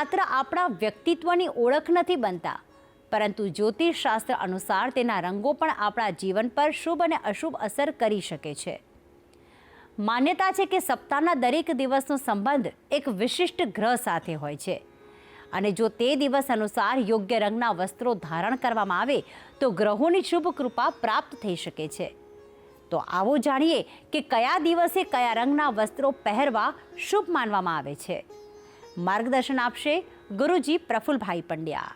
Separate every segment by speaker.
Speaker 1: માત્ર આપણા વ્યક્તિત્વની ઓળખ નથી બનતા, પરંતુ જ્યોતિષશાસ્ત્ર અનુસાર તેના રંગો પણ આપણા જીવન પર શુભ અને અશુભ અસર કરી શકે છે. માન્યતા છે કે સપ્તાહના દરેક દિવસનો સંબંધ એક વિશિષ્ટ ગ્રહ સાથે હોય છે અને જો તે દિવસ અનુસાર યોગ્ય રંગના વસ્ત્રો ધારણ કરવામાં આવે તો ગ્રહોની શુભ કૃપા પ્રાપ્ત થઈ શકે છે. તો આવો જાણીએ કે કયા દિવસે કયા રંગના વસ્ત્રો પહેરવા શુભ માનવામાં આવે છે. માર્ગદર્શન આપશે ગુરુજી પ્રફુલભાઈ પંડ્યા.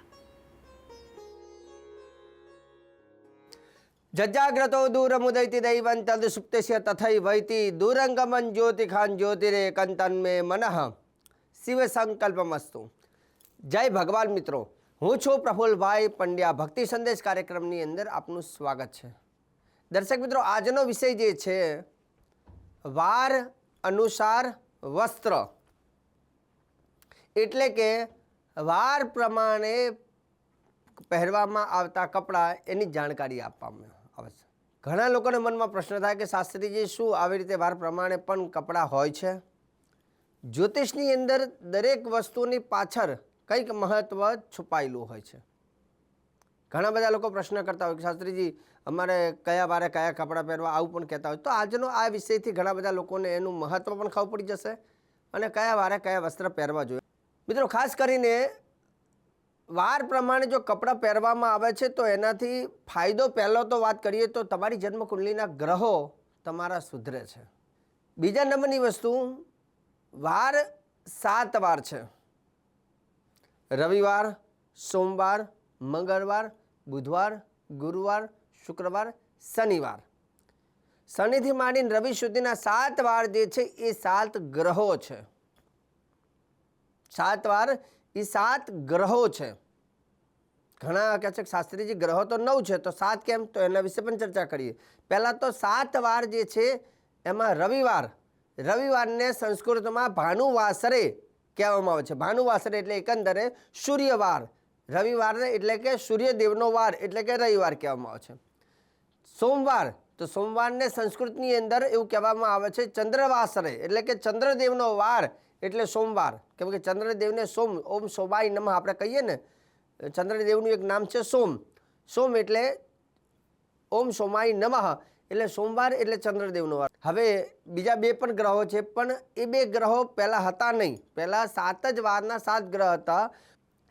Speaker 2: જજાગ્રતો દૂરમુદૈતિ દૈવં તદ સુપ્તસ્ય તથૈવૈતિ દૂરંગમન જ્યોતિખાન જ્યોતિરે કંતન્મે મનઃ શિવ સંકલ્પમસ્તુ. જય ભગવાન મિત્રો, હું છું પ્રફુલભાઈ પંડ્યા. ભક્તિ સંદેશ કાર્યક્રમની અંદર આપનું સ્વાગત છે. દર્શક મિત્રો, આજનો વિષય જે છે વાર અનુસાર વસ્ત્ર, એટલે કે વાર પ્રમાણે પહેરવામાં આવતા કપડાં એની જાણકારી આપવામાં આવે છે. ઘણા લોકોને મનમાં પ્રશ્ન થાય કે શાસ્ત્રીજી શું આવી રીતે વાર પ્રમાણે પણ કપડાં હોય છે? જ્યોતિષની અંદર દરેક વસ્તુની પાછળ કંઈક મહત્વ છુપાયેલું હોય છે. ઘણા બધા લોકો પ્રશ્ન કરતા હોય કે શાસ્ત્રીજી અમારે કયા વારે કયા કપડાં પહેરવા, આવું પણ કહેતા હોય. તો આજનો આ વિષયથી ઘણા બધા લોકોને એનું મહત્વ પણ ખબર પડી જશે અને કયા વારે કયા વસ્ત્ર પહેરવા જોઈએ. મિત્રો, ખાસ કરીને વાર પ્રમાણે જો કપડાં પહેરવામાં આવે છે તો એનાથી ફાયદો પહેલો તો વાત કરીએ તો તમારી જન્મકુંડલીના ગ્રહો તમારા સુધરે છે. બીજા નંબરની વસ્તુ, વાર 7 વાર છે: રવિવાર, સોમવાર, મંગળવાર, બુધવાર, ગુરુવાર, શુક્રવાર, શનિવાર. શનિથી માંડીને રવિ સુધીના 7 વાર જે છે એ 7 ગ્રહો છે. 7 વાર એ 7 ગ્રહો છે. ઘણા કહે છે કે શાસ્ત્રીજી ગ્રહો તો 9 છે, તો 7 કેમ? તો એના વિશે પણ ચર્ચા કરીએ. પહેલાં તો 7 વાર જે છે એમાં રવિવારને સંસ્કૃતમાં ભાનુવાસરે કહેવામાં આવે છે. ભાનુવાસરે એટલે એકંદરે સૂર્યવાર. રવિવારને એટલે કે સૂર્યદેવનો વાર એટલે કે રવિવાર કહેવામાં આવે છે. સોમવાર, તો સોમવારને સંસ્કૃતની અંદર એવું કહેવામાં આવે છે ચંદ્રવાસરે એટલે કે ચંદ્રદેવનો વાર એટલે સોમવાર. કેમ કે ચંદ્રદેવને સોમ, ઓમ સોમાય નમઃ આપણે કહીએ ને, ચંદ્રદેવનું એક નામ છે સોમ. સોમ એટલે ઓમ સોમાય નમઃ એટલે સોમવાર એટલે ચંદ્રદેવનો વાર. હવે બીજા 2 પણ ગ્રહો છે, પણ એ 2 ગ્રહો પહેલાં હતા નહીં. પહેલાં 7 જ વારના 7 ગ્રહ હતા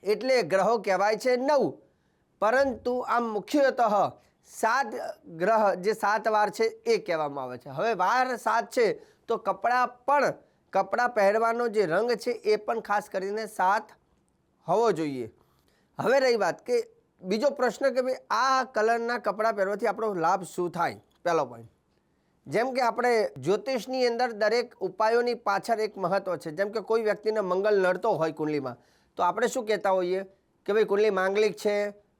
Speaker 2: એટલે ગ્રહો કહેવાય છે 9. પરંતુ આમ મુખ્યતઃ 7 ગ્રહ જે 7 વાર છે એ કહેવામાં આવે છે. હવે વાર 7 છે તો કપડાં પહેરવાનો જે રંગ છે એ પણ ખાસ કરીને 7 હોવો જોઈએ. હવે રહી વાત કે બીજો પ્રશ્ન કે ભાઈ આ કલરના કપડાં પહેરવાથી આપણો લાભ શું થાય? પહેલો પોઈન્ટ, જેમ કે આપણે જ્યોતિષની અંદર દરેક ઉપાયોની પાછળ એક મહત્વ છે. જેમ કે કોઈ વ્યક્તિને મંગળ નડતો હોય કુંડલીમાં, તો આપણે શું કહેતા હોઈએ કે ભાઈ કુંડલી માંગલિક છે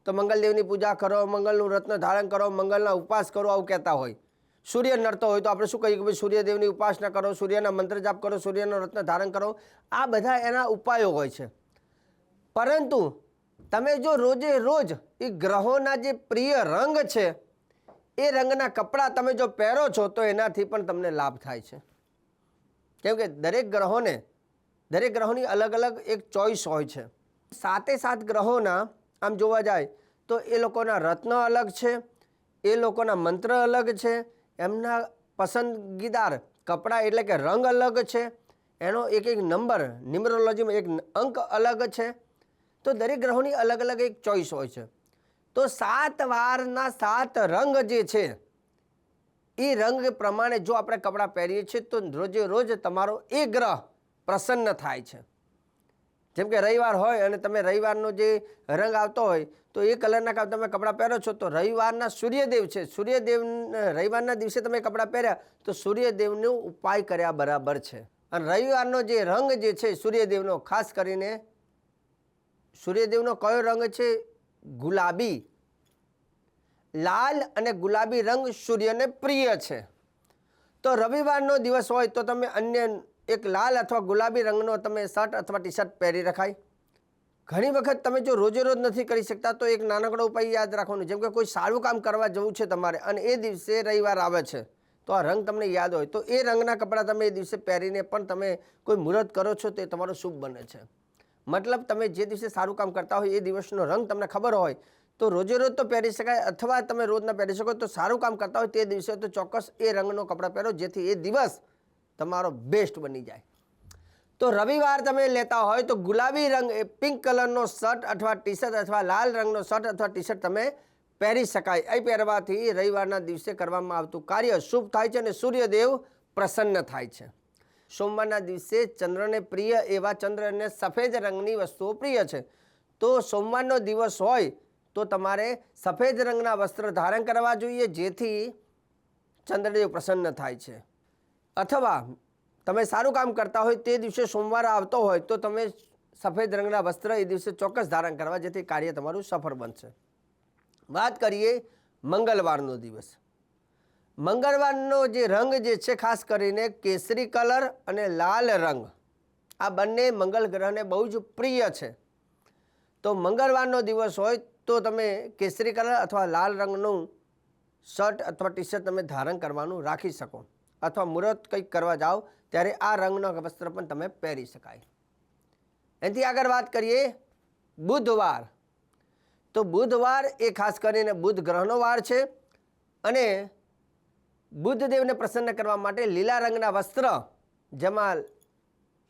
Speaker 2: તો મંગળદેવની પૂજા કરો, મંગળનું રત્ન ધારણ કરો, મંગળના ઉપવાસ કરો, આવું કહેતા હોય. સૂર્ય નડતો હોય તો આપણે શું કહીએ કે ભાઈ સૂર્યદેવની ઉપાસના કરો, સૂર્યના મંત્ર જાપ કરો, સૂર્યનો રત્ન ધારણ કરો. આ બધા એના ઉપાયો હોય છે. પરંતુ તમે જો રોજે રોજ એ ગ્રહોના જે પ્રિય રંગ છે એ રંગના કપડાં તમે જો પહેરો છો તો એનાથી પણ તમને લાભ થાય છે. કેમ કે દરેક ગ્રહોની અલગ અલગ એક ચોઈસ હોય છે. 7 ગ્રહોના આમ જોવા જાય તો એ લોકોના રત્ન અલગ છે, એ લોકોના મંત્ર અલગ છે, એમના પસંદગીદાર કપડાં એટલે કે રંગ અલગ છે, એનો એક નંબર ન્યુમરોલોજીમાં એક અંક અલગ છે. તો દરેક ગ્રહોની અલગ અલગ એક ચોઈસ હોય છે. તો 7 વારના 7 રંગ જે છે એ રંગ પ્રમાણે જો આપણે કપડાં પહેરીએ છીએ તો રોજે રોજ તમારો એ ગ્રહ પ્રસન્ન થાય છે. જેમ કે રવિવાર હોય અને તમે રવિવારનો જે રંગ આવતો હોય તો એ કલરના તમે કપડાં પહેરો છો તો રવિવારના સૂર્યદેવ છે, રવિવારના દિવસે તમે કપડાં પહેર્યા તો સૂર્યદેવનો ઉપાય કર્યા બરાબર છે. અને રવિવારનો જે રંગ જે છે સૂર્યદેવનો, ખાસ કરીને સૂર્યદેવનો કયો રંગ છે? ગુલાબી. લાલ અને ગુલાબી રંગ સૂર્યને પ્રિય છે. તો રવિવારનો દિવસ હોય તો તમે અન્ય એક લાલ અથવા ગુલાબી રંગનો તમે શર્ટ અથવા ટી શર્ટ પહેરી રખાય. ઘણી વખત તમે જો રોજે રોજ નથી કરી શકતા તો એક નાનકડો ઉપાય યાદ રાખવાનો. જેમ કે કોઈ સારું કામ કરવા જવું છે તમારે અને એ દિવસે રવિવાર આવે છે તો આ રંગ તમને યાદ હોય તો એ રંગના કપડાં તમે એ દિવસે પહેરીને પણ તમે કોઈ મુહૂર્ત કરો છો તો એ તમારો શુભ બને છે. મતલબ તમે જે દિવસે સારું કામ કરતા હોય એ દિવસનો રંગ તમને ખબર હોય તો રોજે રોજ તો પહેરી શકાય, અથવા તમે રોજ ના પહેરી શકો. તો સારું કામ કરતા હોય તે દિવસે તો ચોક્કસ એ રંગનો કપડાં પહેરો, જેથી એ દિવસ તમારો બેસ્ટ બની જાય. તો રવિવાર તમે લેતા હોય તો ગુલાબી રંગ એ પિંક કલરનો શર્ટ અથવા ટી શર્ટ અથવા લાલ રંગનો શર્ટ અથવા ટી શર્ટ તમે પહેરી શકાય. એ પહેરવાથી રવિવારના દિવસે કરવામાં આવતું કાર્ય શુભ થાય છે અને સૂર્યદેવ પ્રસન્ન થાય છે. સોમવારના દિવસે ચંદ્રને પ્રિય એવા ચંદ્રને સફેદ રંગની વસ્તુઓ પ્રિય છે. તો સોમવારનો દિવસ હોય તો તમારે સફેદ રંગના વસ્ત્ર ધારણ કરવા જોઈએ, જેથી ચંદ્રદેવ પ્રસન્ન થાય છે. અથવા તમે સારું કામ કરતા હોય તે દિવસે સોમવાર આવતો હોય તો તમે સફેદ રંગના વસ્ત્ર એ દિવસે ચોક્કસ ધારણ કરવા, જેથી કાર્ય તમારું સફળ બનશે. વાત કરીએ મંગળવારનો દિવસ. મંગળવારનો જે રંગ જે છે ખાસ કરીને કેસરી કલર અને લાલ રંગ, આ બંને મંગળ ગ્રહને બહુ જ પ્રિય છે. તો મંગળવારનો દિવસ હોય તો તમે કેસરી કલર અથવા લાલ રંગનું શર્ટ અથવા ટી શર્ટ તમે ધારણ કરવાનું રાખી શકો, અથવા મુહૂર્ત કંઈક કરવા જાઓ ત્યારે આ રંગનો વસ્ત્ર પણ તમે પહેરી શકાય. એનાથી આગળ વાત કરીએ બુધવાર. તો બુધવાર એ ખાસ કરીને બુધ ગ્રહનો વાર છે અને બુધદેવને પ્રસન્ન કરવા માટે લીલા રંગના વસ્ત્ર, જેમાં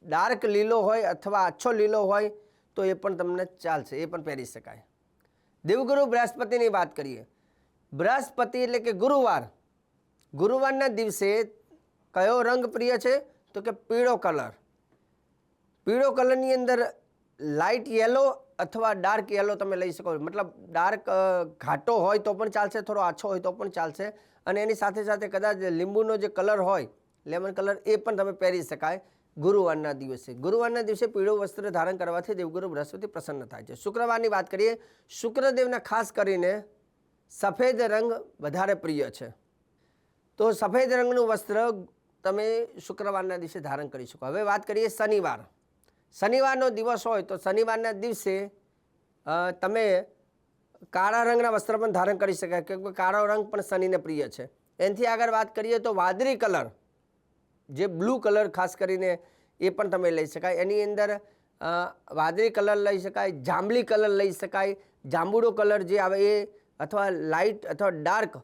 Speaker 2: ડાર્ક લીલો હોય અથવા આછો લીલો હોય તો એ પણ તમને ચાલશે, એ પણ પહેરી શકાય. દેવગુરુ બૃહસ્પતિની વાત કરીએ. બૃહસ્પતિ એટલે કે ગુરુવાર. ગુરુવારના દિવસે કયો રંગ પ્રિય છે તો કે પીળો કલર. પીળો કલરની અંદર લાઇટ યેલો અથવા ડાર્ક યેલો તમે લઈ શકો. મતલબ ડાર્ક ઘાટો હોય તો પણ ચાલશે, થોડો આછો હોય તો પણ ચાલશે, અને એની સાથે સાથે કદાચ લીંબુનો જે કલર હોય, લેમન કલર, એ પણ તમે પહેરી શકાય ગુરુવારના દિવસે. ગુરુવારના દિવસે પીળું વસ્ત્ર ધારણ કરવાથી દેવગુરુ બૃહસ્પતિ પ્રસન્ન થાય છે. શુક્રવારની વાત કરીએ. શુક્રદેવને ખાસ કરીને સફેદ રંગ વધારે પ્રિય છે. તો સફેદ રંગનું વસ્ત્ર તમે શુક્રવારના દિવસે ધારણ કરી શકો. હવે વાત કરીએ શનિવાર. શનિવારનો દિવસ હોય તો શનિવારના દિવસે તમે કાળા રંગના વસ્ત્ર પણ ધારણ કરી શકાય, કેમ કે કાળો રંગ પણ શનિને પ્રિય છે. એનાથી આગળ વાત કરીએ તો વાદળી કલર, જે બ્લુ કલર ખાસ કરીને એ પણ તમે લઈ શકાય. એની અંદર વાદળી કલર લઈ શકાય, જાંબલી કલર લઈ શકાય, જાંબુડો કલર જે આવે એ, અથવા લાઇટ અથવા ડાર્ક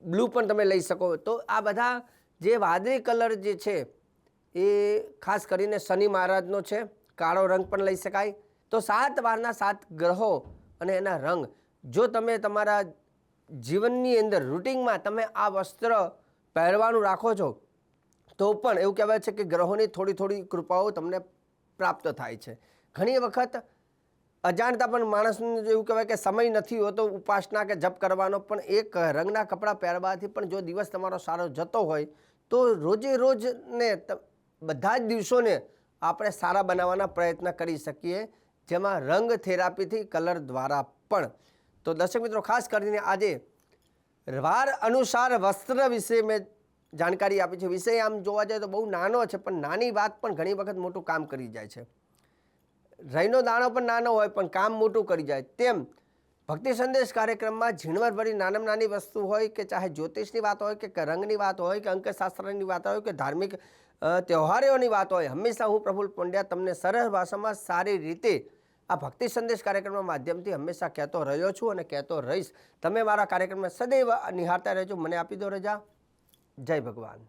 Speaker 2: બ્લુ પણ તમે લઈ શકો. તો આ બધા જે વાદળી કલર જે છે એ ખાસ કરીને શનિ મહારાજનો છે. કાળો રંગ પણ લઈ શકાય. તો 7 વારના 7 ગ્રહો અને એના રંગ, જો તમે તમારા જીવનની અંદર રૂટિનમાં તમે આ વસ્ત્ર પહેરવાનું રાખો છો તો પણ એવું કહેવાય છે કે ગ્રહોની થોડી થોડી કૃપાઓ તમને પ્રાપ્ત થાય છે. ઘણી વખત અજાણતા પણ માણસને એવું કહેવાય કે સમય નથી હોતો ઉપાસના કે જપ કરવાનો, પણ એક રંગના કપડાં પહેરવાથી પણ જો દિવસ તમારો સારો જતો હોય તો રોજે રોજને બધા જ દિવસોને આપણે સારા બનાવવાના પ્રયત્ન કરી શકીએ, જેમાં રંગ થેરાપીથી, કલર દ્વારા પણ. તો દર્શક મિત્રો, ખાસ કરીને આજે વાર અનુસાર વસ્ત્ર વિશે મેં જાણકારી આપી છે. વિષય આમ જોવા જાય તો બહુ નાનો છે, પણ નાની વાત પણ ઘણી વખત મોટું કામ કરી જાય છે. રહીનો દાણો પણ નાનો હોય પણ કામ મોટું કરી જાય. તેમ ભક્તિ સંદેશ કાર્યક્રમમાં ઝીણવટભરી નાનામાં નાની વસ્તુ હોય, કે ચાહે જ્યોતિષની વાત હોય, કે રંગની વાત હોય, કે અંકશાસ્ત્રની વાત હોય, કે ધાર્મિક તહેવારોની વાત હોય, હંમેશા હું પ્રફુલ્લ પંડ્યા તમને સરળ ભાષામાં સારી રીતે આ ભક્તિ સંદેશ કાર્યક્રમના માધ્યમથી હંમેશા કહેતો રહ્યો છું અને કહેતો રહીશ. તમે મારા કાર્યક્રમને સદૈવ નિહાળતા રહેજો. મને આપી દો રજા. જય ભગવાન.